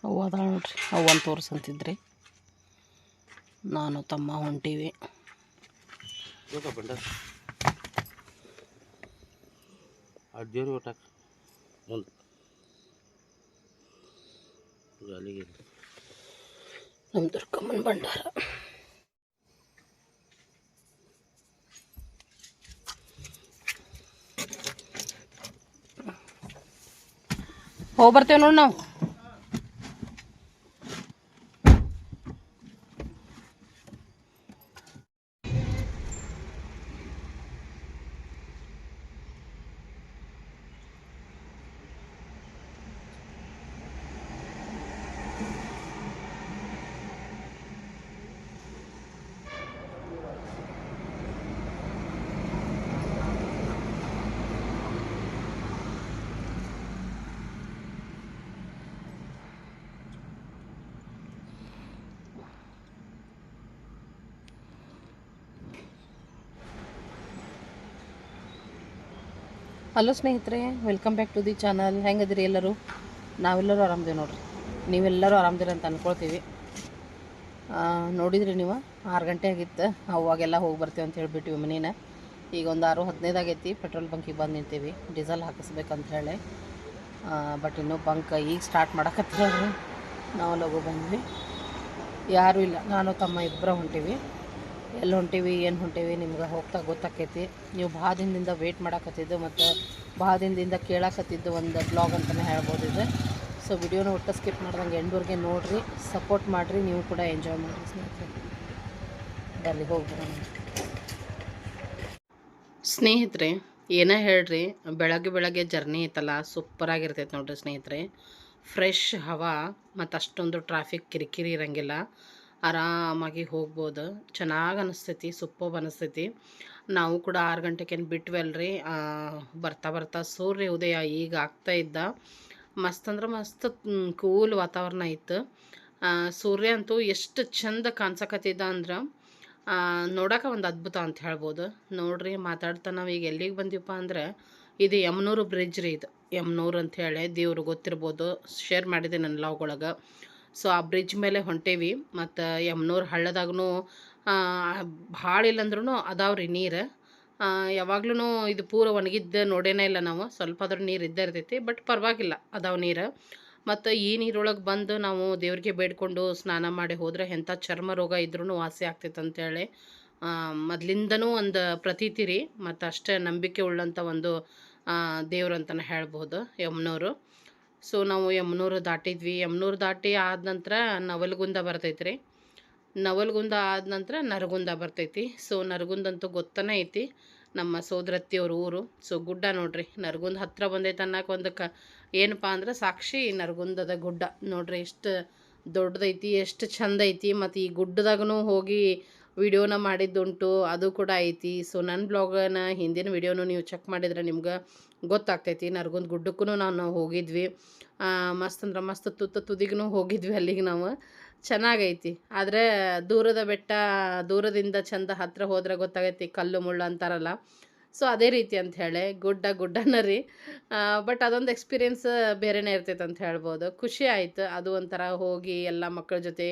ಅವು ಅದ ನೋಡ್ರಿ ಅವನ್ ತೋರ್ಸಂತಿದ್ರಿ ನಾನು ತಮ್ಮ ಹೊಂಟೀವಿ. ನಮ್ಮ ದುರ್ಗಮ್ಮನ ಭಂಡಾರ. ಹೋಗಿ ಬರ್ತೇವೆ ನೋಡಿ ನಾವು. ಹಲೋ ಸ್ನೇಹಿತರೆ, welcome back to the channel. ಹೆಂಗದಿರಿ ಎಲ್ಲರೂ? ನಾವೆಲ್ಲರೂ ಆರಾಮದೇವಿ ನೋಡ್ರಿ. ನೀವೆಲ್ಲರೂ ಆರಾಮದಿರಿ ಅಂತ ಅಂದ್ಕೊಳ್ತೀವಿ. ನೋಡಿದ್ರಿ ನೀವು 6 ಗಂಟೆ ಆಗಿತ್ತು. ಅವಾಗೆಲ್ಲ ಹೋಗಿ ಬರ್ತೀವಿ ಅಂತ ಹೇಳಿಬಿಟ್ಟಿವಿ ಮನೇನ. ಈಗ ಒಂದು 6:15 ಆಗೈತಿ. ಪೆಟ್ರೋಲ್ ಬಂಕಿಗೆ ಬಂದು ನಿಂತೀವಿ ಡೀಸೆಲ್ ಹಾಕಿಸ್ಬೇಕಂತ ಹೇಳಿ. ಬಟ್ ಇನ್ನೂ ಬಂಕ್ ಈಗ ಸ್ಟಾರ್ಟ್ ಮಾಡಕತ್ತಿರೋರು. ನಾವು ಲಗು ಬಂದ್ವಿ, ಯಾರೂ ಇಲ್ಲ. ನಾನು ತಮ್ಮ ಇಬ್ಬರ ಹೊಂಟೀವಿ. ಎಲ್ಲಿ ಹೊಂಟೀವಿ ಏನು ಹೊಂಟೀವಿ ನಿಮ್ಗೆ ಹೋಗ್ತಾ ಗೊತ್ತಾಕೈತಿ. ನೀವು ಭಾಳ ದಿನದಿಂದ ವೇಟ್ ಮಾಡಕತ್ತಿದ್ದು ಮತ್ತು ಭಾಳ ದಿನದಿಂದ ಕೇಳಕತ್ತಿದ್ದು ಒಂದು ಬ್ಲಾಗ್ ಅಂತಲೇ ಹೇಳ್ಬೋದು ಇದು. ಸೊ ವಿಡಿಯೋನ ಒಟ್ಟು ಸ್ಕಿಪ್ ಮಾಡ್ದಂಗೆ ಎಂಡ್ವರೆಗೆ ನೋಡಿರಿ, ಸಪೋರ್ಟ್ ಮಾಡಿರಿ, ನೀವು ಕೂಡ ಎಂಜಾಯ್ ಮಾಡಿರಿ ಸ್ನೇಹಿತರೆ. ಅಲ್ಲಿ ಹೋಗ್ಬರೋಣ ಸ್ನೇಹಿತರೆ. ಏನೇ ಹೇಳ್ರಿ, ಬೆಳಗ್ಗೆ ಜರ್ನಿ ಐತಲ್ಲ ಸೂಪರಾಗಿರ್ತೈತೆ ನೋಡ್ರಿ ಸ್ನೇಹಿತರೆ. ಫ್ರೆಶ್ ಹವಾ ಮತ್ತು ಅಷ್ಟೊಂದು ಟ್ರಾಫಿಕ್ ಕಿರಿಕಿರಿ ಇರೋಂಗಿಲ್ಲ. ಆರಾಮಾಗಿ ಹೋಗ್ಬೋದು. ಚೆನ್ನಾಗಿ ಅನಿಸ್ತೈತಿ, ಸೂಪರ್ ಅನಿಸ್ತೈತಿ. ನಾವು ಕೂಡ 6 ಗಂಟೆಗೇನು ಬಿಟ್ವಲ್ರಿ. ಬರ್ತಾ ಬರ್ತಾ ಸೂರ್ಯ ಉದಯ ಈಗ ಆಗ್ತಾ ಇದ್ದ. ಮಸ್ತ್ ಅಂದ್ರೆ ಮಸ್ತ್ ಕೂಲ್ ವಾತಾವರಣ ಇತ್ತು. ಸೂರ್ಯ ಅಂತೂ ಎಷ್ಟು ಚಂದ ಕಾಣಿಸಕತ್ತಿದ್ದ ಅಂದ್ರೆ ನೋಡೋಕೆ ಒಂದು ಅದ್ಭುತ ಅಂತ ಹೇಳ್ಬೋದು. ನೋಡ್ರಿ, ಮಾತಾಡ್ತಾ ನಾವು ಈಗ ಎಲ್ಲಿಗೆ ಬಂದೀವಪ್ಪ ಅಂದ್ರೆ, ಇದು ಯಮನೂರು ಬ್ರಿಡ್ಜ್ ರೀ. ಇದು ಯಮನೂರು ಅಂಥೇಳಿ ದೇವ್ರು ಗೊತ್ತಿರ್ಬೋದು, ಶೇರ್ ಮಾಡಿದೆ ನನ್ನ ಲಾಗ್ ಒಳಗೆ. ಸೊ ಆ ಬ್ರಿಡ್ಜ್ ಮೇಲೆ ಹೊಂಟೇವಿ. ಮತ್ತು ಯಮನೂರು ಹಳ್ಳದಾಗೂ ಭಾಳ ಇಲ್ಲಂದ್ರೂ ಅದಾವ್ರಿ ನೀರು. ಯಾವಾಗ್ಲೂ ಇದು ಪೂರ ಒಣಗಿದ್ದು ನೋಡೇನೇ ಇಲ್ಲ ನಾವು. ಸ್ವಲ್ಪ ಆದ್ರೂ ನೀರು ಇದ್ದೇ ಇರ್ತೈತಿ, ಬಟ್ ಪರವಾಗಿಲ್ಲ, ಅದಾವ ನೀರು. ಮತ್ತು ಈ ನೀರೊಳಗೆ ಬಂದು ನಾವು ದೇವ್ರಿಗೆ ಬೇಡ್ಕೊಂಡು ಸ್ನಾನ ಮಾಡಿ ಹೋದರೆ ಎಂಥ ಚರ್ಮ ರೋಗ ಇದ್ರೂ ವಾಸಿ ಆಗ್ತೈತೆ ಅಂತೇಳಿ ಮೊದಲಿಂದನೂ ಒಂದು ಪ್ರತೀತಿ ರೀ. ಮತ್ತು ಅಷ್ಟೇ ನಂಬಿಕೆ ಉಳ್ಳಂಥ ಒಂದು ದೇವ್ರು ಅಂತಲೇ ಹೇಳ್ಬೋದು ಯಮನೂರು. ಸೊ ನಾವು ಯಮನೂರು ದಾಟಿದ್ವಿ. ಯಮನೂರು ದಾಟಿ ಆದ ನಂತರ ನವಲಗುಂದ ಬರ್ತೈತಿ ರೀ. ನವಲಗುಂದ ಆದ ನಂತರ ನರಗುಂದ ಬರ್ತೈತಿ. ಸೊ ನರಗುಂದಂತೂ ಗೊತ್ತನೇ ಐತಿ, ನಮ್ಮ ಸೋದರತ್ತಿಯವ್ರ ಊರು. ಸೊ ಗುಡ್ಡ ನೋಡ್ರಿ, ನರಗುಂದ ಹತ್ತಿರ ಬಂದೈತೆ ಅನ್ನೋಕೆ ಒಂದು ಏನಪ್ಪ ಅಂದ್ರೆ ಸಾಕ್ಷಿ ನರಗುಂದದ ಗುಡ್ಡ ನೋಡ್ರಿ. ಎಷ್ಟು ದೊಡ್ಡದೈತಿ, ಎಷ್ಟು ಚಂದ ಐತಿ. ಮತ್ತು ಈ ಗುಡ್ಡದಾಗೂ ಹೋಗಿ ವಿಡಿಯೋನ ಮಾಡಿದ್ದುಂಟು, ಅದು ಕೂಡ ಐತಿ. ಸೊ ನನ್ನ ಬ್ಲಾಗನ ಹಿಂದಿನ ವಿಡಿಯೋನು ನೀವು ಚೆಕ್ ಮಾಡಿದರೆ ನಿಮ್ಗೆ ಗೊತ್ತಾಗ್ತೈತಿ. ನರಗುಂದ ಗುಡ್ಡಕ್ಕೂ ನಾವು ಹೋಗಿದ್ವಿ. ಮಸ್ತ್ ಅಂದ್ರೆ ಮಸ್ತ್ ತುದಿಗೂ ಹೋಗಿದ್ವಿ ಅಲ್ಲಿಗೆ ನಾವು. ಚೆನ್ನಾಗೈತಿ. ಆದರೆ ದೂರದ ಬೆಟ್ಟ ದೂರದಿಂದ ಚಂದ, ಹತ್ತಿರ ಹೋದ್ರೆ ಗೊತ್ತಾಗೈತಿ ಕಲ್ಲು ಮುಳ್ಳು ಅಂತಾರಲ್ಲ. ಸೊ ಅದೇ ರೀತಿ ಅಂತ ಹೇಳಿ ಗುಡ್ಡನ ರೀ. ಬಟ್ ಅದೊಂದು ಎಕ್ಸ್ಪೀರಿಯೆನ್ಸ್ ಬೇರೆನೇ ಇರ್ತೈತೆ ಅಂತ ಹೇಳ್ಬೋದು. ಖುಷಿ ಆಯಿತು. ಅದು ಒಂಥರ ಹೋಗಿ ಎಲ್ಲ ಮಕ್ಕಳ ಜೊತೆ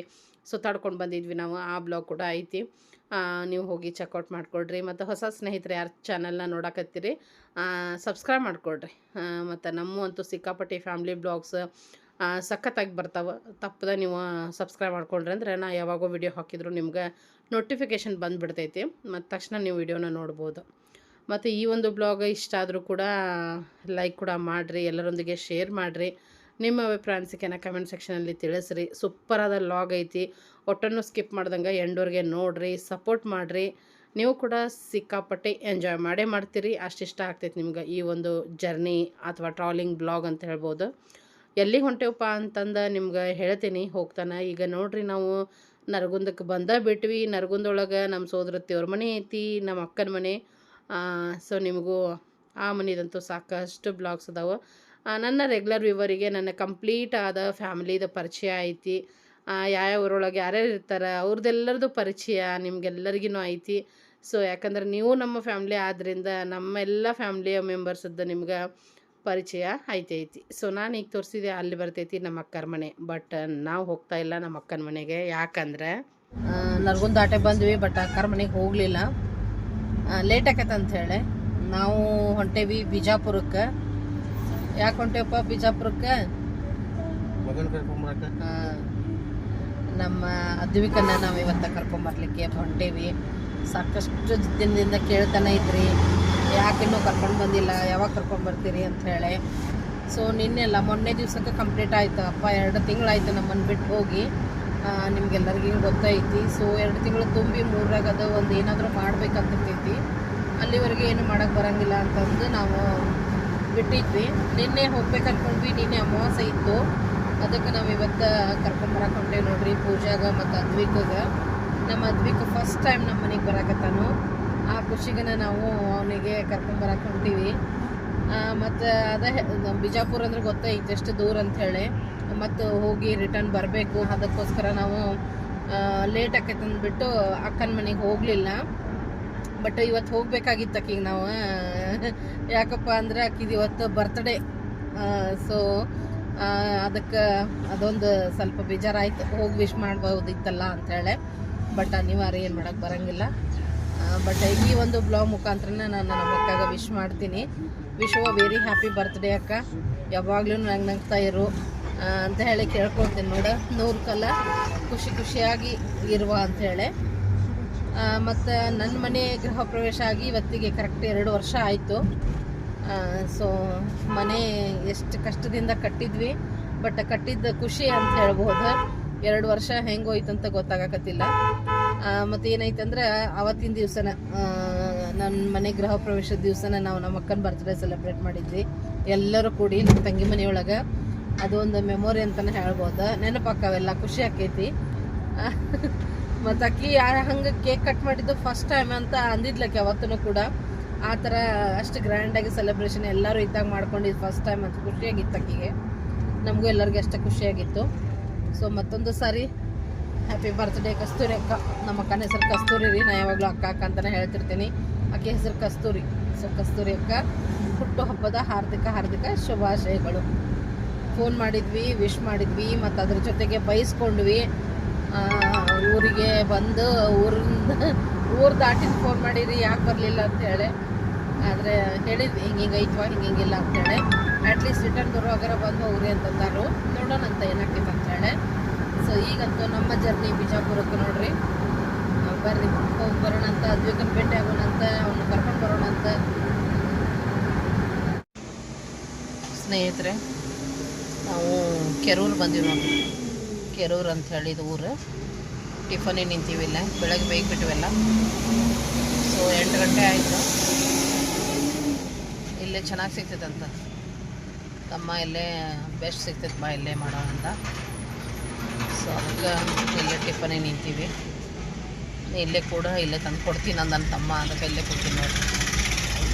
ಸುತ್ತಾಡ್ಕೊಂಡು ಬಂದಿದ್ವಿ ನಾವು. ಆ ಬ್ಲಾಗ್ ಕೂಡ ಐತಿ, ನೀವು ಹೋಗಿ ಚೆಕ್ಔಟ್ ಮಾಡಿಕೊಡ್ರಿ. ಮತ್ತು ಹೊಸ ಸ್ನೇಹಿತರು ಯಾರು ಚಾನಲ್ನ ನೋಡಕತ್ತೀರಿ ಸಬ್ಸ್ಕ್ರೈಬ್ ಮಾಡಿಕೊಡ್ರಿ. ಮತ್ತು ನಮ್ಮಂತೂ ಸಿಕ್ಕಾಪಟ್ಟಿ ಫ್ಯಾಮ್ಲಿ ಬ್ಲಾಗ್ಸ್ ಸಖತ್ತಾಗಿ ಬರ್ತಾವೆ. ತಪ್ಪದೆ ನೀವು ಸಬ್ಸ್ಕ್ರೈಬ್ ಮಾಡ್ಕೊಂಡ್ರಿ ಅಂದರೆ ನಾ ಯಾವಾಗೋ ವಿಡಿಯೋ ಹಾಕಿದ್ರು ನಿಮ್ಗೆ ನೋಟಿಫಿಕೇಷನ್ ಬಂದುಬಿಡ್ತೈತಿ. ಮತ್ತು ತಕ್ಷಣ ನೀವು ವಿಡಿಯೋನ ನೋಡ್ಬೋದು. ಮತ್ತು ಈ ಒಂದು ಬ್ಲಾಗ್ ಇಷ್ಟ ಆದರೂ ಕೂಡ ಲೈಕ್ ಕೂಡ ಮಾಡಿರಿ, ಎಲ್ಲರೊಂದಿಗೆ ಶೇರ್ ಮಾಡಿರಿ. ನಿಮ್ಮ ಅಭಿಪ್ರಾಯ ಅನಿಸಿಕೆನ ಕಮೆಂಟ್ ಸೆಕ್ಷನಲ್ಲಿ ತಿಳಿಸ್ರಿ. ಸೂಪರಾದ ಲಾಗ್ ಐತಿ, ಒಟ್ಟನ್ನು ಸ್ಕಿಪ್ ಮಾಡ್ದಂಗೆ ಎಂಡ್ವರೆಗೆ ನೋಡಿರಿ, ಸಪೋರ್ಟ್ ಮಾಡಿರಿ. ನೀವು ಕೂಡ ಸಿಕ್ಕಾಪಟ್ಟೆ ಎಂಜಾಯ್ ಮಾಡ್ತೀರಿ. ಅಷ್ಟಿಷ್ಟ ಆಗ್ತೈತೆ ನಿಮ್ಗೆ ಈ ಒಂದು ಜರ್ನಿ ಅಥವಾ ಟ್ರಾವೆಲಿಂಗ್ ಬ್ಲಾಗ್ ಅಂತ ಹೇಳ್ಬೋದು. ಎಲ್ಲಿಗೆ ಹೊಂಟೇವಪ್ಪ ಅಂತಂದು ನಿಮ್ಗೆ ಹೇಳ್ತೀನಿ ಹೋಗ್ತಾನೆ. ಈಗ ನೋಡಿರಿ, ನಾವು ನರಗುಂದಕ್ಕೆ ಬಿಟ್ವಿ. ನರಗುಂದೊಳಗೆ ನಮ್ಮ ಸೋದರತ್ತಿಯವ್ರ ಮನೆ ಐತಿ, ನಮ್ಮ ಅಕ್ಕನ ಮನೆ. ಸೊ ನಿಮಗೂ ಆ ಮನೆದಂತೂ ಸಾಕಷ್ಟು ಬ್ಲಾಗ್ಸ್ ಅದಾವೆ. ನನ್ನ ರೆಗ್ಯುಲರ್ ವ್ಯೂವರಿಗೆ ನನ್ನ ಕಂಪ್ಲೀಟ್ ಆದ ಫ್ಯಾಮಿಲಿದ ಪರಿಚಯ ಐತಿ. ಯಾವ ಊರೊಳಗೆ ಯಾರ್ಯಾರು ಇರ್ತಾರೆ ಅವ್ರದ್ದೆಲ್ಲರದು ಪರಿಚಯ ನಿಮ್ಗೆಲ್ಲರಿಗೂ ಐತಿ. ಸೊ ಯಾಕಂದ್ರೆ ನೀವು ನಮ್ಮ ಫ್ಯಾಮ್ಲಿ ಆದ್ದರಿಂದ ನಮ್ಮೆಲ್ಲ ಫ್ಯಾಮ್ಲಿಯ ಮೆಂಬರ್ಸದ್ದು ನಿಮ್ಗೆ ಪರಿಚಯ ಐತಿ. ಸೊ ನಾನು ಈಗ ತೋರಿಸಿದೆ ಅಲ್ಲಿ ಬರ್ತೈತಿ ನಮ್ಮ ಅಕ್ಕರ ಮನೆ. ಬಟ್ ನಾವು ಹೋಗ್ತಾ ಇಲ್ಲ ನಮ್ಮ ಅಕ್ಕನ ಮನೆಗೆ. ಯಾಕಂದ್ರೆ ನರ್ಗುಂದ ದಾಟೆ ಬಂದ್ವಿ, ಬಟ್ ಅಕ್ಕರ ಮನೆಗೆ ಹೋಗಲಿಲ್ಲ, ಲೇಟ್ ಆಕೈತೆ ಅಂಥೇಳಿ ನಾವು ಹೊಂಟೇವಿ ಬಿಜಾಪುರಕ್ಕೆ. ಯಾಕೆ ಹೊಂಟೇವಪ್ಪ ಬಿಜಾಪುರಕ್ಕೆ? ನಮ್ಮ ಅದ್ವಿಕನ್ನ ನಾವು ಇವತ್ತು ಕರ್ಕೊಂಬರ್ಲಿಕ್ಕೆ ಹೊಂಟೇವಿ. ಸಾಕಷ್ಟು ದಿನದಿಂದ ಕೇಳ್ತಾನೆ ಇದ್ರಿ, ಯಾಕಿನ್ನೂ ಕರ್ಕೊಂಡು ಬಂದಿಲ್ಲ, ಯಾವಾಗ ಕರ್ಕೊಂಬರ್ತೀರಿ ಅಂಥೇಳಿ. ಸೊ ನಿನ್ನೆಲ್ಲ ಮೊನ್ನೆ ದಿವ್ಸಕ್ಕೆ ಕಂಪ್ಲೀಟ್ ಆಯಿತು ಅಪ್ಪ, 2 ತಿಂಗಳಾಯ್ತು ನಮ್ಮನ್ನು ಬಿಟ್ಟು ಹೋಗಿ. ನಿಮ್ಗೆಲ್ಲರಿಗೂ ಗೊತ್ತೈತಿ. ಸೊ 2 ತಿಂಗಳು ತುಂಬಿ 3ರಾಗದ ಒಂದು ಏನಾದರೂ ಮಾಡ್ಬೇಕಂತಿರ್ತೈತಿ. ಅಲ್ಲಿವರೆಗೆ ಏನು ಮಾಡೋಕ್ಕೆ ಬರೋಂಗಿಲ್ಲ ಅಂತಂದು ನಾವು ಬಿಟ್ಟಿದ್ವಿ. ನಿನ್ನೆ ಹೋಗ್ಬೇಕು ಅಂದ್ಕೊಂಡ್ವಿ, ನಿನ್ನೆ ಅಮಾವಾಸ್ಯೆ ಇತ್ತು. ಅದಕ್ಕೆ ನಾವು ಇವತ್ತು ಕರ್ಕೊಂಬರಕ್ಕೆ ಹೊಂಟೇವಿ ನೋಡ್ರಿ, ಪೂಜಾಗ ಮತ್ತು ಅದ್ವಿಕಾಗ. ನಮ್ಮ ಅದ್ವಿಕ ಫಸ್ಟ್ ಟೈಮ್ ನಮ್ಮ ಮನೆಗೆ ಬರಾಕತ್ತಾನು. ಆ ಖುಷಿಗನ ನಾವು ಅವನಿಗೆ ಕರ್ಕೊಂಬರಕ್ಕೆ ಹೊಂಟೀವಿ. ಮತ್ತು ಅದೇ ಬಿಜಾಪುರ ಅಂದ್ರೆ ಗೊತ್ತೈತೆ ಎಷ್ಟು ದೂರ ಅಂಥೇಳಿ. ಮತ್ತು ಹೋಗಿ ರಿಟರ್ನ್ ಬರಬೇಕು. ಅದಕ್ಕೋಸ್ಕರ ನಾವು ಲೇಟ್ ಆಕೈತೆ ಅಂದ್ಬಿಟ್ಟು ಅಕ್ಕನ ಮನೆಗೆ ಹೋಗಲಿಲ್ಲ. ಬಟ್ ಇವತ್ತು ಹೋಗ್ಬೇಕಾಗಿತ್ತು ಆಕಿಗೆ ನಾವು. ಯಾಕಪ್ಪ ಅಂದ್ರೆ ಆಕಿದು ಇವತ್ತು ಬರ್ತ್ಡೇ. ಸೊ ಅದಕ್ಕೆ ಅದೊಂದು ಸ್ವಲ್ಪ ಬೇಜಾರಾಯ್ತು, ಹೋಗಿ ವಿಶ್ ಮಾಡ್ಬೋದಿತ್ತಲ್ಲ ಅಂಥೇಳಿ. ಬಟ್ ಅನಿವಾರ್ಯ, ಏನು ಮಾಡೋಕ್ಕೆ ಬರೋಂಗಿಲ್ಲ. ಬಟ್ ಈ ಒಂದು ಬ್ಲಾಗ್ ಮುಖಾಂತರನೇ ನಾನು ನಮ್ಮ ಅಕ್ಕಾಗ ವಿಶ್ ಮಾಡ್ತೀನಿ. ವಿಶ್ ವೆರಿ ಹ್ಯಾಪಿ ಬರ್ತ್ಡೇ ಅಕ್ಕ, ಯಾವಾಗಲೂ ನಂಗೆ ನಗ್ತಾ ಇರು ಅಂತ ಹೇಳಿ ಕೇಳ್ಕೊಳ್ತೀನಿ. ನೋಡ 100 ಕಾಲ ಖುಷಿಯಾಗಿ ಇರುವ ಅಂಥೇಳಿ. ಮತ್ತು ನನ್ನ ಮನೆ ಗೃಹ ಪ್ರವೇಶ ಆಗಿ ಇವತ್ತಿಗೆ ಕರೆಕ್ಟ್ 2 ವರ್ಷ ಆಯಿತು. ಸೊ ಮನೆ ಎಷ್ಟು ಕಷ್ಟದಿಂದ ಕಟ್ಟಿದ್ವಿ, ಬಟ್ ಕಟ್ಟಿದ್ದ ಖುಷಿ ಅಂತ ಹೇಳ್ಬೋದು. 2 ವರ್ಷ ಹೆಂಗೋಯ್ತು ಅಂತ ಗೊತ್ತಾಗಕತ್ತಿಲ್ಲ. ಮತ್ತು ಏನೈತಂದ್ರೆ ಅವತ್ತಿನ ದಿವಸನ ನನ್ನ ಮನೆ ಗೃಹ ಪ್ರವೇಶದ ದಿವಸನ ನಾವು ನಮ್ಮ ಅಕ್ಕನ ಬರ್ತ್ಡೇ ಸೆಲೆಬ್ರೇಟ್ ಮಾಡಿದ್ವಿ ಎಲ್ಲರೂ ಕೂಡಿ ನಮ್ಮ ತಂಗಿ ಮನೆಯೊಳಗೆ. ಅದೊಂದು ಮೆಮೊರಿ ಅಂತಲೇ ಹೇಳ್ಬೋದು. ನೆನಪಾಕವೆಲ್ಲ, ಖುಷಿ ಆಕೈತಿ. ಮತ್ತು ಅಕ್ಕಿ ಹಂಗೆ ಕೇಕ್ ಕಟ್ ಮಾಡಿದ್ದು ಫಸ್ಟ್ ಟೈಮ್ ಅಂತ ಅಂದಿದ್ಲಕ್ಕೆ ಅವತ್ತೂ ಕೂಡ. ಆ ಥರ ಅಷ್ಟು ಗ್ರ್ಯಾಂಡಾಗಿ ಸೆಲೆಬ್ರೇಷನ್ ಎಲ್ಲರೂ ಇದ್ದಾಗ ಮಾಡ್ಕೊಂಡಿದ್ದು ಫಸ್ಟ್ ಟೈಮ್ ಅಂತ ಖುಷಿಯಾಗಿತ್ತು ಅಕ್ಕಿಗೆ. ನಮಗೂ ಎಲ್ಲರಿಗೂ ಅಷ್ಟೇ ಖುಷಿಯಾಗಿತ್ತು. ಸೊ ಮತ್ತೊಂದು ಸಾರಿ ಹ್ಯಾಪಿ ಬರ್ತ್ಡೇ ಕಸ್ತೂರಿ ಅಕ್ಕ. ನಮ್ಮ ಅಕ್ಕನ ಹೆಸರು ಕಸ್ತೂರಿ ರೀ, ನಾನು ಯಾವಾಗಲೂ ಅಕ್ಕ ಅಂತಲೇ ಹೇಳ್ತಿರ್ತೀನಿ. ಆಕೆ ಹೆಸರು ಕಸ್ತೂರಿ. ಸೊ ಕಸ್ತೂರಿ ಅಕ್ಕ ಹುಟ್ಟುಹಬ್ಬದ ಹಾರ್ದಿಕ ಶುಭಾಶಯಗಳು. ಫೋನ್ ಮಾಡಿದ್ವಿ, ವಿಶ್ ಮಾಡಿದ್ವಿ, ಮತ್ತು ಅದ್ರ ಜೊತೆಗೆ ಬೈಸ್ಕೊಂಡ್ವಿ. ಊರಿಗೆ ಬಂದು ಊರು ದಾಟಿದ್ದು ಫೋನ್ ಮಾಡಿರಿ, ಯಾಕೆ ಬರಲಿಲ್ಲ ಅಂಥೇಳಿ. ಆದರೆ ಹೇಳಿದ್ವಿ ಹಿಂಗೆ ಐತ್ವಾ ಹಿಂಗಿಲ್ಲ ಅಂಥೇಳಿ. ಅಟ್ಲೀಸ್ಟ್ ರಿಟರ್ನ್ ಬರುವಾಗರ ಬಂದು ಹೋಗ್ರಿ ಅಂತಂದಾರು. ನೋಡೋಣ ಅಂತ ಏನಾಗ್ತೈತೆ ಅಂಥೇಳಿ. ಸೊ ಈಗಂತೂ ನಮ್ಮ ಜರ್ನಿ ಬಿಜಾಪುರಕ್ಕೆ ನೋಡ್ರಿ. ಬರ್ರಿ ಹೋಗಿ ಬರೋಣ ಅಂತ, ಅದ್ವಿಕನ ಭೇಟಿ ಆಗೋಣ ಅಂತ, ಅವನ್ನ ಕರ್ಕೊಂಡು ಬರೋಣ ಅಂತ. ಸ್ನೇಹಿತರೆ, ನಾವು ಕೆರೂರು ಬಂದೀವಿ ನೋಡ್ರಿ. ಕೆರೂರು ಅಂತ ಹೇಳಿದ ಊರು. ಟಿಫನಿಗೆ ನಿಂತೀವಿಲ್ಲ, ಬೆಳಗ್ಗೆ ಬೇಗ ಬಿಟ್ಟಿವೆಲ್ಲ. ಸೊ 8 ಗಂಟೆ ಆಯಿತು. ಇಲ್ಲೇ ಚೆನ್ನಾಗಿ ಸಿಗ್ತೈತಂತ ತಮ್ಮ, ಇಲ್ಲೇ ಬೆಸ್ಟ್ ಸಿಗ್ತೈತೆ ಬಾ ಇಲ್ಲೇ ಮಾಡೋಣ ಅಂತ. ಸೊ ಅದಕ್ಕೆ ಇಲ್ಲೇ ಟಿಫನಿಗೆ ನಿಂತೀವಿ. ಇಲ್ಲೇ ಕೂಡ ಇಲ್ಲೇ ತಂದು ಕೊಡ್ತೀನಿ ನನ್ನ ತಮ್ಮ, ಅದಕ್ಕೆ ಇಲ್ಲೇ ಕೊಡ್ತೀನಿ ನೋಡಿ.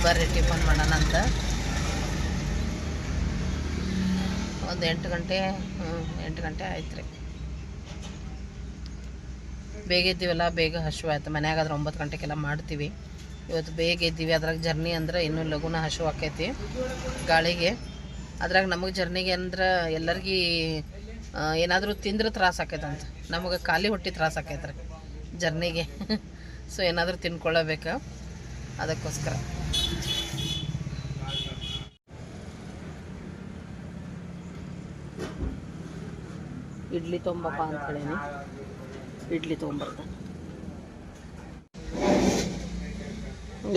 ಬರ್ರಿ ಟಿಫನ್ ಮಾಡೋಣ ಅಂತ. ಒಂದು 8 ಗಂಟೆ ಆಯ್ತು ರೀ. ಬೇಗ ಇದ್ದೀವಲ್ಲ, ಬೇಗ ಹಸಿವು ಆಯ್ತು. ಮನ್ಯಾಗಾದ್ರೆ 9 ಗಂಟೆಗೆಲ್ಲ ಮಾಡ್ತೀವಿ. ಇವತ್ತು ಬೇಗ ಇದ್ದೀವಿ. ಅದ್ರಾಗ ಜರ್ನಿ ಅಂದ್ರೆ ಇನ್ನೂ ಲಘುನ ಹಸಿವು ಆಕೈತಿ ಗಾಳಿಗೆ. ಅದ್ರಾಗ ನಮಗೆ ಜರ್ನಿಗೆ ಅಂದ್ರೆ ಎಲ್ಲರಿಗೂ ಏನಾದರೂ ತಿಂದ್ರೆ ತ್ರಾಸ ಆಕೈತಂತ. ನಮಗೆ ಖಾಲಿ ಹೊಟ್ಟೆ ತ್ರಾಸ ಆಕೈತ್ರಿ ಜರ್ನಿಗೆ. ಸೊ ಏನಾದರೂ ತಿನ್ಕೊಳ್ಳಬೇಕು, ಅದಕ್ಕೋಸ್ಕರ. ಇಡ್ಲಿ ತೊಂಬಪ್ಪ ಅಂತ ಹೇಳೀನಿ, ಇಡ್ಲಿ ತೊಗೊಂಬರ್ತಾನೆ.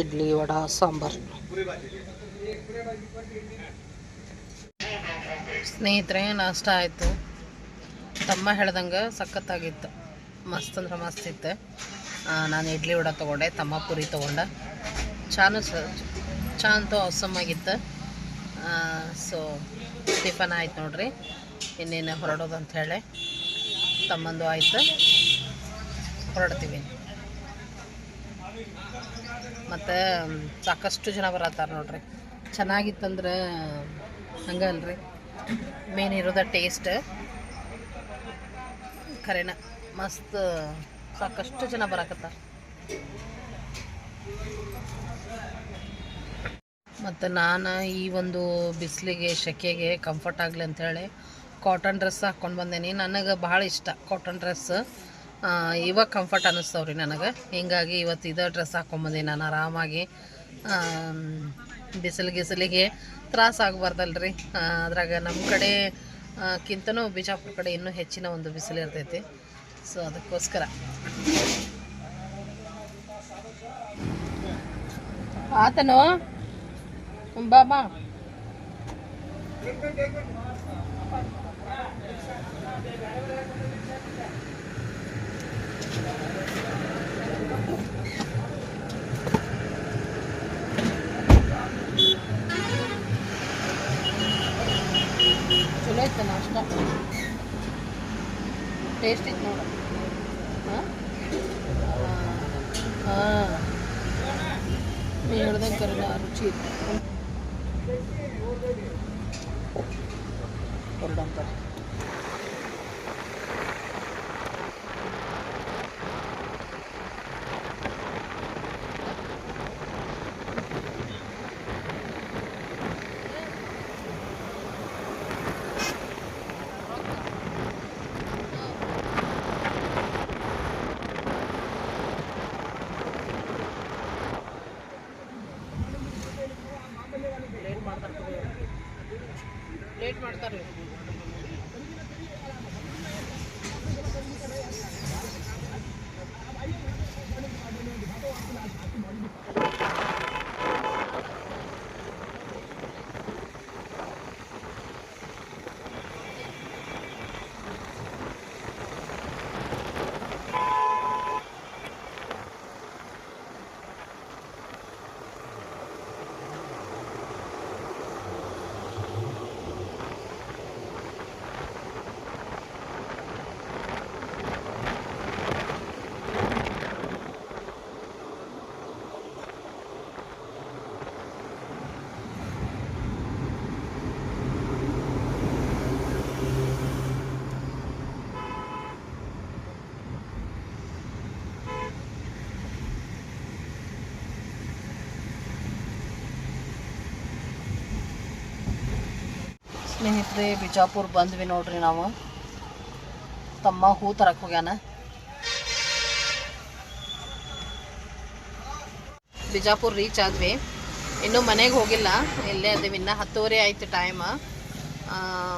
ಇಡ್ಲಿ, ವಡ, ಸಾಂಬಾರು. ಸ್ನೇಹಿತರೆ, ನಾಷ್ಟ ಆಯಿತು. ತಮ್ಮ ಹೇಳ್ದಂಗೆ ಸಖತ್ತಾಗಿತ್ತು, ಮಸ್ತ್ ಅಂದ್ರೆ ಮಸ್ತ್ ಇತ್ತು. ನಾನು ಇಡ್ಲಿ ವಡ ತೊಗೊಂಡೆ, ತಮ್ಮ ಪುರಿ ತೊಗೊಂಡೆ. ಚಾ ಅಂತೂ ಅವಸಮಾಗಿತ್ತು. ಸೊ ಟಿಫನ್ ಆಯ್ತು ನೋಡ್ರಿ. ಇನ್ನೇನು ಹೊರಡೋದು ಅಂಥೇಳಿ ತಮ್ಮಂದು ಆಯ್ತು, ಹೊರಡ್ತೀವಿ. ಮತ್ತು ಸಾಕಷ್ಟು ಜನ ಬರತ್ತಾರೆ ನೋಡ್ರಿ. ಚೆನ್ನಾಗಿತ್ತಂದ್ರೆ ಹಂಗೆ ಅಲ್ರಿ, ಮೇನ್ ಇರೋದ ಟೇಸ್ಟ್. ಖರೇನ ಮಸ್ತ್, ಸಾಕಷ್ಟು ಜನ ಬರಾಕತ್ತಾರೆ. ಮತ್ತು ನಾನು ಈ ಒಂದು ಬಿಸಿಲಿಗೆ ಸೆಕೆಗೆ ಕಂಫರ್ಟ್ ಆಗಲಿ ಅಂಥೇಳಿ ಕಾಟನ್ ಡ್ರೆಸ್ ಹಾಕ್ಕೊಂಡು ಬಂದೇನಿ. ನನಗೆ ಭಾಳ ಇಷ್ಟ ಕಾಟನ್ ಡ್ರೆಸ್. ಇವಾಗ ಕಂಫರ್ಟ್ ಅನ್ನಿಸ್ತವ್ರಿ ನನಗೆ. ಹೀಗಾಗಿ ಇವತ್ತು ಇದೇ ಡ್ರೆಸ್ ಹಾಕ್ಕೊಂಬಂದೀನಿ ನಾನು ಆರಾಮಾಗಿ. ಬಿಸಿಲಿಗೆ ತ್ರಾಸ ಆಗಬಾರ್ದಲ್ರಿ. ಅದ್ರಾಗ ನಮ್ಮ ಕಡೆ ಕಿಂತನೂ ಬಿಜಾಪುರ ಕಡೆ ಇನ್ನೂ ಹೆಚ್ಚಿನ ಒಂದು ಬಿಸಿಲು ಇರ್ತೈತಿ. ಸೊ ಅದಕ್ಕೋಸ್ಕರ ಆತನೋ ಬಾಬಾ ಚಲೋ ಐತೆ ನಾಷ್ಟ, ಟೇಸ್ಟ್ ಐತೆ ನೋಡು. ಹಾಂ ಹಾಂ ನೀ ಹೇಳ್ದಂಗೆ ಕರೆನ ರುಚಿ ಇತ್ತು. ಹೊರಡಂತಾರೆ ಲೇಟ್ ಮಾಡ್ತಾರೆ. ಸ್ನೇಹಿತರೆ, ಬಿಜಾಪುರ ಬಂದ್ವಿ ನೋಡ್ರಿ. ನಾವು ತಮ್ಮ ಹೂ ತರಕ್ಕೆ ಹೋಗ್ಯಾನ. ಬಿಜಾಪುರ ರೀಚ್ ಆದ್ವಿ, ಇನ್ನೂ ಮನೆಗೆ ಹೋಗಿಲ್ಲ, ಇಲ್ಲೇ ಅದೇವಿ. ಇನ್ನೂ 10:30 ಆಯ್ತು ಟೈಮ್.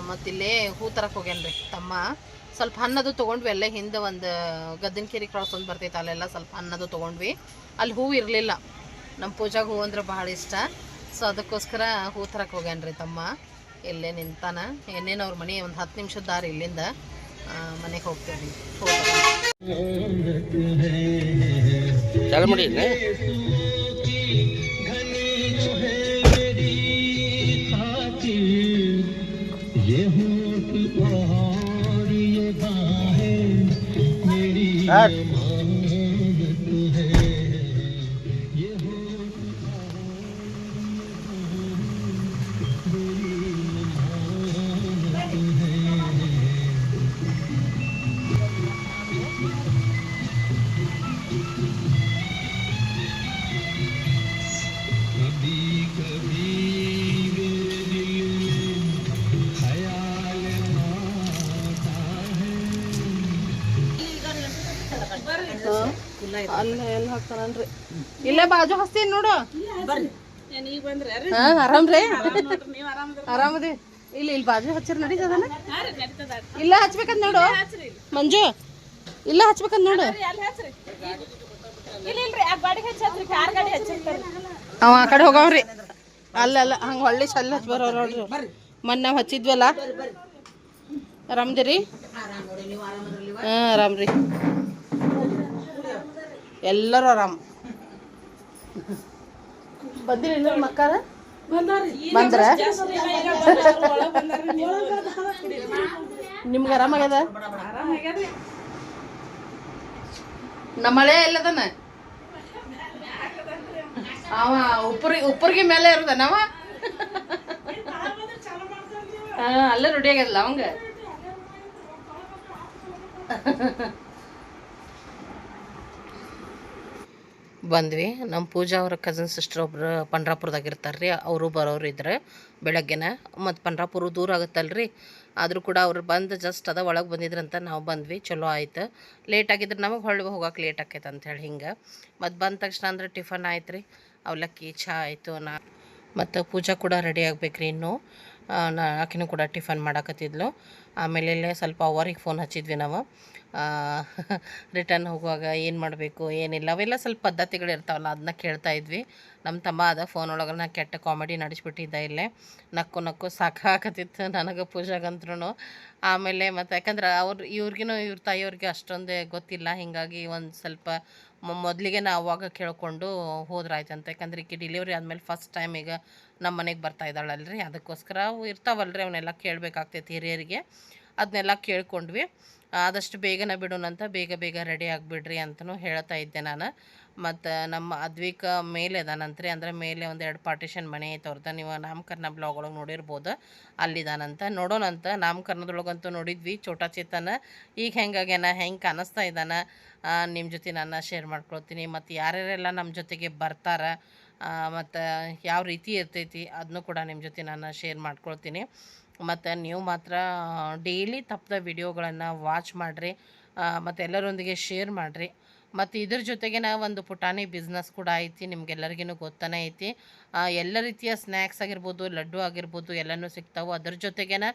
ಮತ್ತು ಇಲ್ಲೇ ಹೂ ತರಕ್ಕೆ ಹೋಗ್ಯಾನ್ರಿ ತಮ್ಮ. ಸ್ವಲ್ಪ ಹಣ್ಣದು ತೊಗೊಂಡ್ವಿ. ಅಲ್ಲೇ ಹಿಂದೆ ಒಂದು ಗದ್ದನಕೆರೆ ಕ್ರಾಸ್ ಒಂದು ಬರ್ತೈತೆ, ಅಲ್ಲೆಲ್ಲ ಸ್ವಲ್ಪ ಹಣ್ಣದು ತೊಗೊಂಡ್ವಿ. ಅಲ್ಲಿ ಹೂ ಇರಲಿಲ್ಲ. ನಮ್ಮ ಪೂಜಾಗೆ ಹೂ ಅಂದ್ರೆ ಭಾಳ ಇಷ್ಟ. ಸೊ ಅದಕ್ಕೋಸ್ಕರ ಹೂ ತರಕ್ಕೆ ಹೋಗ್ಯಾನ್ರಿ ತಮ್ಮ. ಇಲ್ಲೇ ನಿಂತಾನ. ಏನೇನು ಅವ್ರ ಮನೆ ಒಂದು 10 ನಿಮಿಷದ ದಾರಿ ಇಲ್ಲಿಂದ ಮನೆಗೆ ಹೋಗ್ತೇವೆ. ಅಲ್ಲೇ ಎಲ್ಲ ಹಾಕ್ತಾನನ್ರಿ. ಇಲ್ಲೇ ಬಾಜು ಹಸ್ತೀನಿ ನೋಡು. ಆರಾಮ್ರಿ? ಆರಾಮದಿ? ಇಲ್ಲಿ ಇಲ್ಲಿ ಬಾಜು ಹಚ್ಚಿರ್ ನಡೀತದ? ಇಲ್ಲ ಹಚ್ಬೇಕಂತ ನೋಡು ಮಂಜು, ಇಲ್ಲ ಹಚ್ಬೇಕಂತ ನೋಡು. ಅವ ಆ ಕಡೆ ಹೋಗವ್ರಿ. ಅಲ್ಲ ಹಂಗೆ ಹೊಳ್ಳಿ ಚಲ್ಲ ಹಚ್ಚಿ ಬರೋರು ನೋಡ್ರಿ. ಮೊನ್ನೆ ನಾವು ಹಚ್ಚಿದ್ವಲ್ಲ. ಆರಾಮದಿರಿ? ಹಾಂ ಆರಾಮ್ರಿ, ಎಲ್ಲರೂ ಆರಾಮ್. ಬಂದಿರಿ ಎಲ್ಲರೂ ಮಕ್ಕಾರ? ಬಂದ್ರ? ನಿಮ್ಗೆ ಆರಾಮಾಗ್ಯದ? ನಮ್ಮ ಮಳೆ ಎಲ್ಲದನ? ಅವ ಉಪ್ಪರ್ಗಿ ಮೇಲೆ ಇರೋದನವ? ಹಾಂ ಅಲ್ಲೇ ರೆಡಿ ಆಗ್ಯದಲ್ಲ ಅವಂಗ. ಬಂದ್ವಿ. ನಮ್ಮ ಪೂಜಾ ಅವ್ರ ಕಸಿನ್ ಸಿಸ್ಟರ್ ಒಬ್ರು ಪಂಡ್ರಾಪುರದಾಗ ಇರ್ತಾರೆ ರೀ, ಅವರು ಬರೋರು ಇದ್ರೆ ಬೆಳಗ್ಗೆನ. ಮತ್ತು ಪಂಡ್ರಾಪುರ ದೂರ ಆಗುತ್ತಲ್ರಿ, ಆದರೂ ಕೂಡ ಅವ್ರು ಬಂದು ಜಸ್ಟ್ ಅದ ಒಳಗೆ ಬಂದಿದ್ರಂತ ನಾವು ಬಂದ್ವಿ. ಚಲೋ ಆಯ್ತು. ಲೇಟ್ ಆಗಿದ್ರೆ ನಮಗೆ ಹೊಳ್ಳಿ ಹೋಗಕ್ಕೆ ಲೇಟ್ ಆಕೈತೆ ಅಂಥೇಳಿ ಹಿಂಗೆ. ಮತ್ತು ಬಂದ ತಕ್ಷಣ ಅಂದ್ರೆ ಟಿಫನ್ ಆಯ್ತು ರೀ, ಅವಲಕ್ಕಿ ಚಹಾ ಆಯಿತು. ಮತ್ತು ಪೂಜಾ ಕೂಡ ರೆಡಿ ಆಗ್ಬೇಕ್ರಿ ಇನ್ನೂ. ಆಕಿನೂ ಕೂಡ ಟಿಫನ್ ಮಾಡಾಕತ್ತಿದ್ಲು. ಆಮೇಲೆ ಇಲ್ಲೇ ಸ್ವಲ್ಪ ಅವರಿಗೆ ಫೋನ್ ಹಚ್ಚಿದ್ವಿ ನಾವು. ರಿಟರ್ನ್ ಹೋಗುವಾಗ ಏನು ಮಾಡಬೇಕು ಏನಿಲ್ಲ ಅವೆಲ್ಲ ಸ್ವಲ್ಪ ಪದ್ಧತಿಗಳಿರ್ತಾವಲ್ಲ, ಅದನ್ನ ಕೇಳ್ತಾ ಇದ್ವಿ. ನಮ್ಮ ತಮ್ಮ ಅದ ಫೋನ್ ಒಳಗೆ ಕೆಟ್ಟ ಕಾಮಿಡಿ ನಡೆಸ್ಬಿಟ್ಟಿದ್ದ ಇಲ್ಲೇ. ನಕ್ಕು ನಕ್ಕು ಸಾಕಾಕತ್ತಿತ್ತು ನನಗೆ ಪೂಜಾಗಂತ್ರೂ. ಆಮೇಲೆ ಮತ್ತು ಯಾಕಂದ್ರೆ ಇವ್ರಿಗಿನೂ ಇವ್ರ ತಾಯಿಯವ್ರಿಗೆ ಅಷ್ಟೊಂದೇ ಗೊತ್ತಿಲ್ಲ, ಹೀಗಾಗಿ ಒಂದು ಸ್ವಲ್ಪ ಮೊದಲಿಗೆ ನಾವು ಅವಾಗ ಕೇಳಿಕೊಂಡು ಹೋದ್ರಾಯ್ತಂತ. ಯಾಕಂದ್ರೆ ಈಕೆ ಡಿಲಿವರಿ ಆದಮೇಲೆ ಫಸ್ಟ್ ಟೈಮ್ ಈಗ ನಮ್ಮ ಮನೆಗೆ ಬರ್ತಾ ಇದ್ದಾಳಲ್ರಿ, ಅದಕ್ಕೋಸ್ಕರ ಅವು ಇರ್ತಾವಲ್ರಿ, ಅವನ್ನೆಲ್ಲ ಕೇಳಬೇಕಾಗ್ತೈತಿ ಹಿರಿಯರಿಗೆ. ಅದನ್ನೆಲ್ಲ ಕೇಳ್ಕೊಂಡ್ವಿ. ಆದಷ್ಟು ಬೇಗನೆ ಬಿಡೋಣಂತ, ಬೇಗ ಬೇಗ ರೆಡಿ ಆಗಿಬಿಡ್ರಿ ಅಂತಲೂ ಹೇಳ್ತಾ ಇದ್ದೆ ನಾನು. ಮತ್ತು ನಮ್ಮ ಅದ್ವಿಕ ಮೇಲೆ ಅದಾನಂತ್ರಿ, ಅಂದರೆ ಮೇಲೆ ಒಂದು 2 ಪಾರ್ಟಿಷನ್ ಮನೆ ಐತೆ ಅವ್ರದ್ದು. ನೀವು ನಾಮಕರಣ ಬ್ಲಾಗ್ ಒಳಗೆ ನೋಡಿರ್ಬೋದು, ಅಲ್ಲಿದಾನಂತ. ನೋಡೋಣಂತ. ನಾಮಕರಣದೊಳಗಂತೂ ನೋಡಿದ್ವಿ ಛೋಟಾ ಚೇತನ. ಈಗ ಹೆಂಗಾಗ್ಯಾನ, ಹೆಂಗೆ ಕಾಣಿಸ್ತಾ ಇದ್ದಾನೆ, ನಿಮ್ಮ ಜೊತೆ ನಾನು ಶೇರ್ ಮಾಡ್ಕೊಳ್ತೀನಿ. ಮತ್ತು ಯಾರ್ಯಾರೆಲ್ಲ ನಮ್ಮ ಜೊತೆಗೆ ಬರ್ತಾರೆ ಮತ್ತು ಯಾವ ರೀತಿ ಇರ್ತೈತಿ ಅದನ್ನು ಕೂಡ ನಿಮ್ಮ ಜೊತೆ ನಾನು ಶೇರ್ ಮಾಡ್ಕೊಳ್ತೀನಿ. ಮತ್ತು ನೀವು ಮಾತ್ರ ಡೈಲಿ ತಪ್ಪದ ವಿಡಿಯೋಗಳನ್ನು ವಾಚ್ ಮಾಡಿರಿ, ಮತ್ತು ಎಲ್ಲರೊಂದಿಗೆ ಶೇರ್ ಮಾಡಿರಿ. ಮತ್ತು ಇದ್ರ ಜೊತೆಗೆ ಒಂದು ಪುಟಾಣಿ ಬಿಸ್ನೆಸ್ ಕೂಡ ಐತಿ, ನಿಮ್ಗೆಲ್ಲರಿಗೂ ಗೊತ್ತನೇ ಐತಿ. ಎಲ್ಲ ರೀತಿಯ ಸ್ನ್ಯಾಕ್ಸ್ ಆಗಿರ್ಬೋದು, ಲಡ್ಡು ಆಗಿರ್ಬೋದು, ಎಲ್ಲನೂ ಸಿಗ್ತಾವೆ. ಅದ್ರ ಜೊತೆಗೇನೆ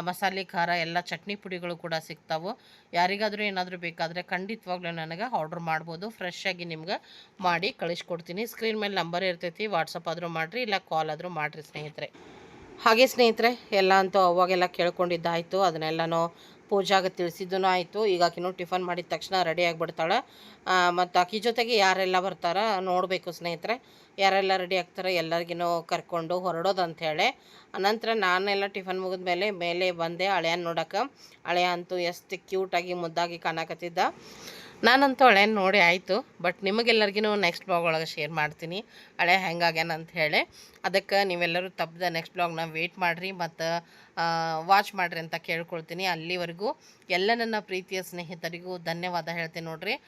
ಮಸಾಲೆ ಖಾರ ಎಲ್ಲ ಚಟ್ನಿ ಪುಡಿಗಳು ಕೂಡ ಸಿಗ್ತಾವೆ. ಯಾರಿಗಾದರೂ ಏನಾದರೂ ಬೇಕಾದರೆ ಖಂಡಿತವಾಗ್ಲೂ ನನಗೆ ಆರ್ಡ್ರ್ ಮಾಡ್ಬೋದು. ಫ್ರೆಶ್ಶಾಗಿ ನಿಮ್ಗೆ ಮಾಡಿ ಕಳಿಸ್ಕೊಡ್ತೀನಿ. ಸ್ಕ್ರೀನ್ ಮೇಲೆ ನಂಬರ್ ಇರ್ತೈತಿ, ವಾಟ್ಸಪ್ ಆದರೂ ಮಾಡಿರಿ, ಇಲ್ಲ ಕಾಲ್ ಆದರೂ ಮಾಡಿರಿ ಸ್ನೇಹಿತರೆ. ಹಾಗೆ ಸ್ನೇಹಿತರೆ, ಎಲ್ಲ ಅಂತೂ ಅವಾಗೆಲ್ಲ ಕೇಳ್ಕೊಂಡಿದ್ದಾಯಿತು, ಅದನ್ನೆಲ್ಲನೂ ಪೂಜಾಗೆ ತಿಳಿಸಿದ್ದೂ ಆಯಿತು. ಈಗ ಆಕಿನೂ ಟಿಫನ್ ಮಾಡಿದ ತಕ್ಷಣ ರೆಡಿ ಆಗಿಬಿಡ್ತಾಳೆ. ಮತ್ತು ಆಕಿ ಜೊತೆಗೆ ಯಾರೆಲ್ಲ ಬರ್ತಾರ ನೋಡಬೇಕು ಸ್ನೇಹಿತರೆ, ಯಾರೆಲ್ಲ ರೆಡಿ ಆಗ್ತಾರೆ ಎಲ್ಲರಿಗೂ ಕರ್ಕೊಂಡು ಹೊರಡೋದು ಅಂಥೇಳಿ. ನಂತರ ನಾನೆಲ್ಲ ಟಿಫನ್ ಮುಗಿದ ಮೇಲೆ ಬಂದೆ ಹಳೆಯನ್ನ ನೋಡೋಕೆ. ಹಳೆಯ ಅಂತೂ ಎಷ್ಟು ಕ್ಯೂಟಾಗಿ ಮುದ್ದಾಗಿ ಕಾಣಕತ್ತಿದ್ದ. ನಾನಂತೂ ಹಳೆಯನ್ನ ನೋಡಿ ಆಯಿತು, ಬಟ್ ನಿಮಗೆಲ್ಲರಿಗೂ ನೆಕ್ಸ್ಟ್ ಬ್ಲಾಗ್ ಒಳಗೆ ಶೇರ್ ಮಾಡ್ತೀನಿ ಹಳೆ ಹೆಂಗಾಗ್ಯಾನ ಅಂತ ಹೇಳಿ. ಅದಕ್ಕೆ ನೀವೆಲ್ಲರೂ ತಪ್ಪದ ನೆಕ್ಸ್ಟ್ ಬ್ಲಾಗ್ನ ವೇಟ್ ಮಾಡಿರಿ ಮತ್ತು ವಾಚ್ ಮಾಡಿರಿ ಅಂತ ಕೇಳ್ಕೊಳ್ತೀನಿ. ಅಲ್ಲಿವರೆಗೂ ಎಲ್ಲ ನನ್ನ ಪ್ರೀತಿಯ ಸ್ನೇಹಿತರಿಗೂ ಧನ್ಯವಾದ ಹೇಳ್ತೀನಿ ನೋಡಿರಿ.